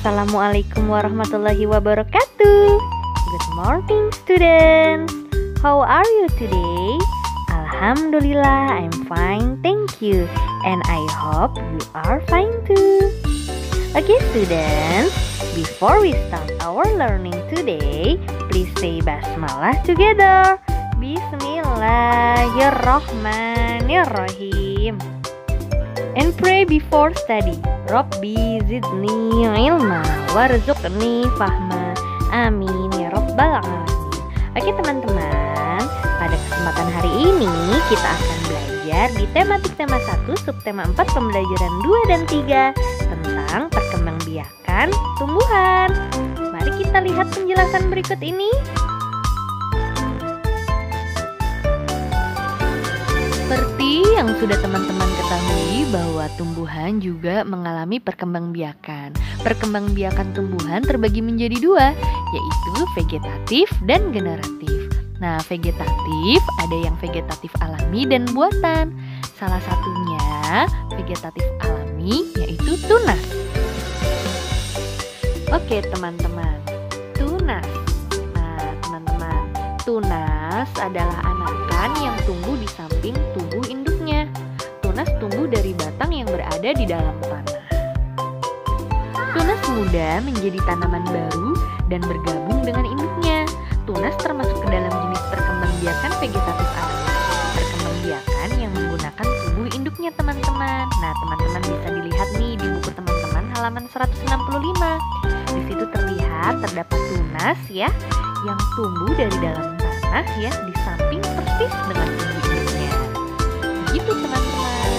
Assalamualaikum warahmatullahi wabarakatuh. Good morning students. How are you today? Alhamdulillah, I'm fine, thank you. And I hope you are fine too. Okay students, before we start our learning today, please say basmalah together. Bismillahirrahmanirrahim. And pray before study. Rabbi zidni ilma warzuqni fahma. Amin ya rabbal alamin. Oke teman-teman, pada kesempatan hari ini kita akan belajar di tematik tema 1 subtema 4 pembelajaran 2 dan 3 tentang perkembangbiakan tumbuhan. Mari kita lihat penjelasan berikut ini. Seperti yang sudah teman-teman ketahui bahwa tumbuhan juga mengalami perkembangbiakan. Perkembangbiakan tumbuhan terbagi menjadi dua, yaitu vegetatif dan generatif. Nah, vegetatif ada yang vegetatif alami dan buatan. Salah satunya vegetatif alami yaitu tunas. Oke teman-teman, tunas. Nah teman-teman, tunas adalah anakan yang tumbuh di samping tubuh induknya. Tunas tumbuh dari batang yang berada di dalam tanah. Tunas muda menjadi tanaman baru dan bergabung dengan induknya. Tunas termasuk ke dalam jenis perkembangbiakan vegetatif alami. Perkembangbiakan yang menggunakan tubuh induknya teman-teman. Nah teman-teman bisa dilihat nih di buku teman-teman halaman 165. Di situ terlihat terdapat tunas ya yang tumbuh dari dalam tanah ya di samping persis dengan tubuh induknya. Begitu teman-teman.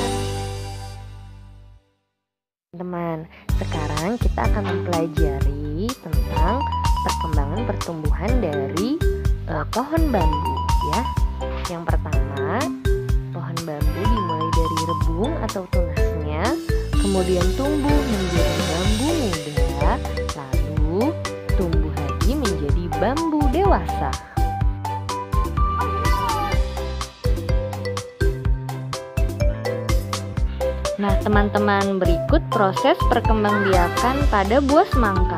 Teman, sekarang kita akan mempelajari tentang perkembangan pertumbuhan dari pohon bambu ya. Yang pertama, pohon bambu dimulai dari rebung atau tunasnya, kemudian tumbuh menjadi bambu muda, lalu tumbuh lagi menjadi bambu dewasa. Nah teman-teman, berikut proses perkembangbiakan pada buah semangka.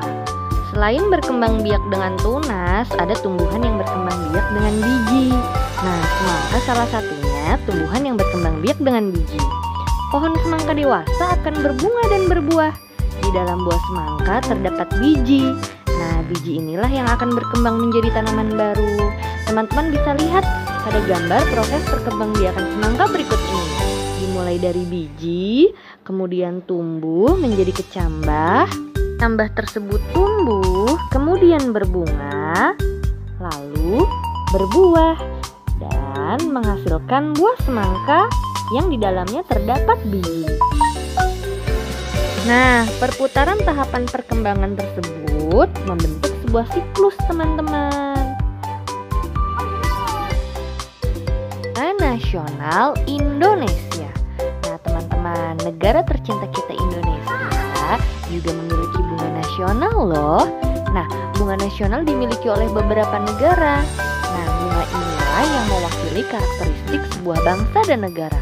Selain berkembang biak dengan tunas, ada tumbuhan yang berkembang biak dengan biji. Nah, semangka salah satunya tumbuhan yang berkembang biak dengan biji. Pohon semangka dewasa akan berbunga dan berbuah. Di dalam buah semangka terdapat biji. Nah, biji inilah yang akan berkembang menjadi tanaman baru. Teman-teman bisa lihat pada gambar proses perkembangbiakan semangka berikut ini. Dimulai dari biji, kemudian tumbuh menjadi kecambah. Tambah tersebut tumbuh, kemudian berbunga, lalu berbuah, dan menghasilkan buah semangka yang di dalamnya terdapat biji. Nah, perputaran tahapan perkembangan tersebut membentuk sebuah siklus teman-teman. Nasional Indonesia. Nah teman-teman, negara tercinta kita Indonesia juga memiliki bunga nasional loh. Nah, bunga nasional dimiliki oleh beberapa negara. Nah, bunga inilah yang mewakili karakteristik sebuah bangsa dan negara.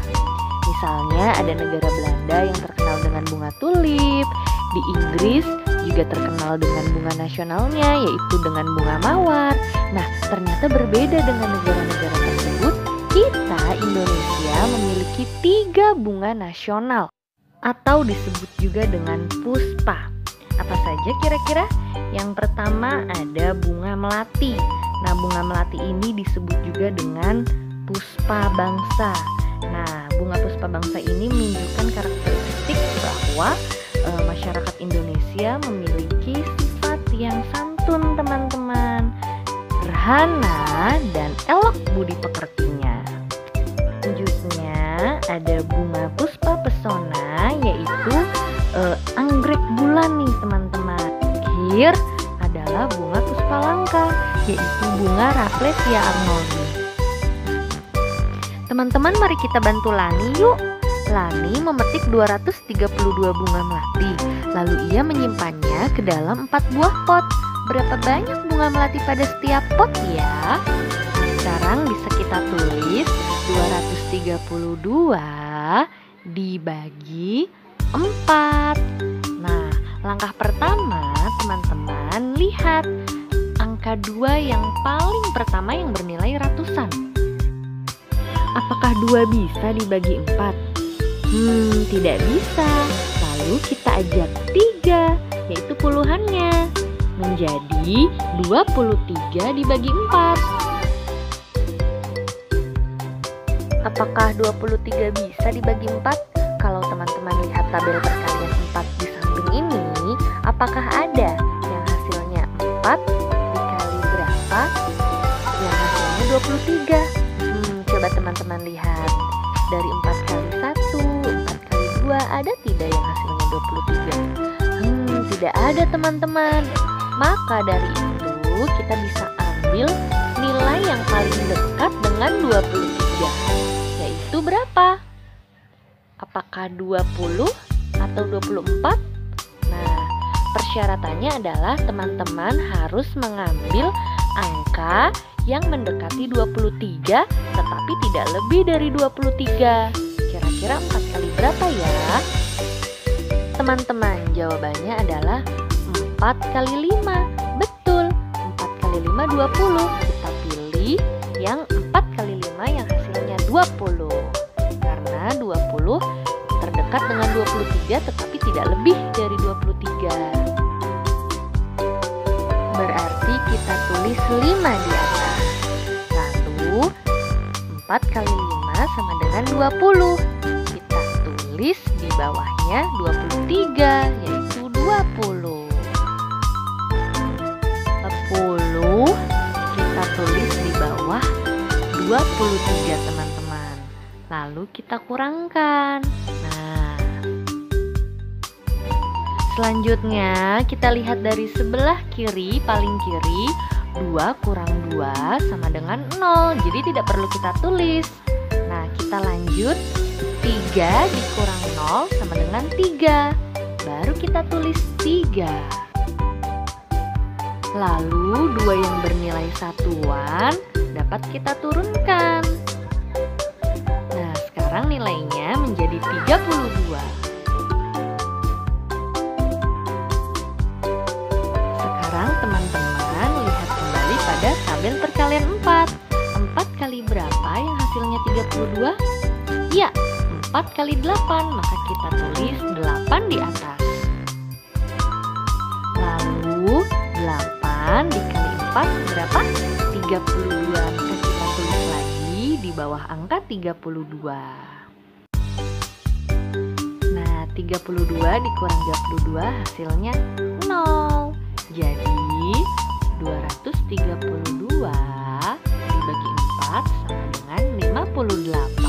Misalnya ada negara Belanda yang terkenal dengan bunga tulip. Di Inggris juga terkenal dengan bunga nasionalnya, yaitu dengan bunga mawar. Nah, ternyata berbeda dengan negara-negara tersebut. Kita Indonesia memiliki 3 bunga nasional atau disebut juga dengan puspa. Apa saja kira-kira? Yang pertama ada bunga melati. Nah, bunga melati ini disebut juga dengan puspa bangsa. Nah, bunga puspa bangsa ini menunjukkan karakteristik bahwa masyarakat Indonesia memiliki sifat yang santun teman-teman, gerhana dan elok budi pekertinya. Selanjutnya ada bunga puspa pesona, yaitu anggrek bulan nih teman-teman. Terakhir adalah bunga puspa langka, yaitu bunga Rafflesia arnoldii. Teman-teman, mari kita bantu Lani yuk. Lani memetik 232 bunga melati, lalu ia menyimpannya ke dalam 4 buah pot. Berapa banyak bunga melati pada setiap pot ya? Sekarang bisa kita tulis 232 dibagi 4. Nah, Langkah pertama, teman-teman lihat angka 2 yang paling pertama yang bernilai ratusan. Apakah 2 bisa dibagi 4? Tidak bisa. Lalu kita ajak 3, yaitu puluhannya. Menjadi 23 dibagi 4. Apakah 23 bisa dibagi 4? Kalau teman-teman lihat tabel perkalian 4 di samping ini, apakah ada yang hasilnya 4 dikali berapa? Yang hasilnya 23. Coba teman-teman lihat. Dari 4 kali 1, 4 kali 2, ada tidak yang hasilnya 23? Tidak ada teman-teman. Maka dari itu kita bisa ambil nilai yang paling dekat dengan 23. Yaitu berapa? Apakah 20 atau 24? Nah, persyaratannya adalah teman-teman harus mengambil angka yang mendekati 23 tetapi tidak lebih dari 23. Kira-kira 4 kali berapa ya? Teman-teman, jawabannya adalah 4 kali 5. Betul, 4 kali 5 20. Kita pilih yang 4 kali 5 yang hasilnya 20. Karena 20 terdekat dengan 23 tetapi tidak lebih dari 23. Berarti kita tulis 5 di atas. Lalu 4 kali 5 sama dengan 20. Kita tulis di bawahnya 23, yaitu 20. 10 kita tulis di bawah 23 teman-teman. Lalu kita kurangkan. Nah, selanjutnya kita lihat dari sebelah kiri, paling kiri, 2 kurang 2 sama dengan 0. Jadi tidak perlu kita tulis. Nah, kita lanjut. 3 dikurang 0 sama dengan 3. Baru kita tulis 3. Lalu 2 yang bernilai satuan dapat kita turunkan. Nah, sekarang nilainya menjadi 32. Sekarang teman-teman lihat kembali pada tabel perkalian 4. 4 kali berapa yang hasilnya 32? Ya, 4 kali 8, maka kita tulis 8 di atas. Lalu 8 dikali 4 berapa? 32. Maka kita tulis lagi di bawah angka 32. Nah, 32 dikurang 32 hasilnya 0. Jadi 232 dibagi 4 sama dengan 58.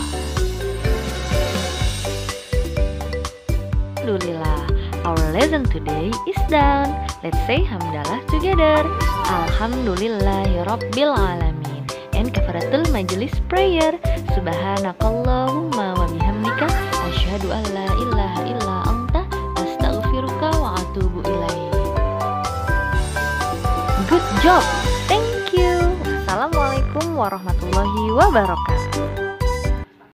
Alhamdulillah, our lesson today is done. Let's say hamdalah together. Alhamdulillahirabbil alamin. And kafaratul majlis prayer. Subhanakallahumma wa bihamdika asyhadu an la ilaha illa anta astaghfiruka wa atubu ilaik. Good job. Thank you. Assalamualaikum warahmatullahi wabarakatuh.